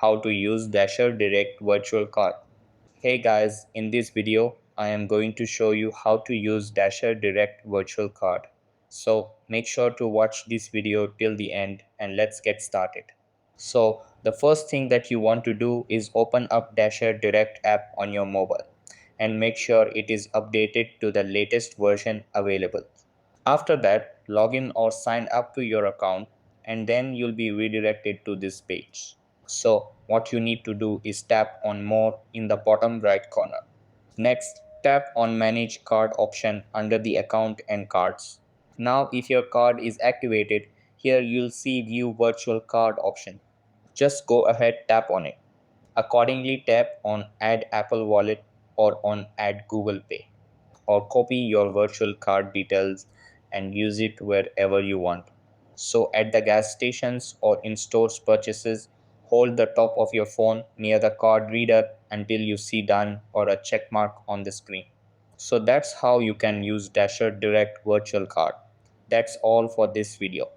how to use Dasher Direct virtual card. Hey guys, in this video, I am going to show you how to use Dasher Direct virtual card. So make sure to watch this video till the end and let's get started. So the first thing that you want to do is open up Dasher Direct app on your mobile and make sure it is updated to the latest version available. After that, log in or sign up to your account and then you'll be redirected to this page. So what you need to do is tap on more in the bottom right corner. Next, tap on manage card option under the account and cards. Now if your card is activated, here you'll see view virtual card option. Just go ahead, tap on it. Accordingly, tap on add Apple Wallet or on add Google Pay, or copy your virtual card details and use it wherever you want. So at the gas stations or in stores purchases, hold the top of your phone near the card reader until you see done or a check mark on the screen. So that's how you can use Dasher Direct virtual card. That's all for this video.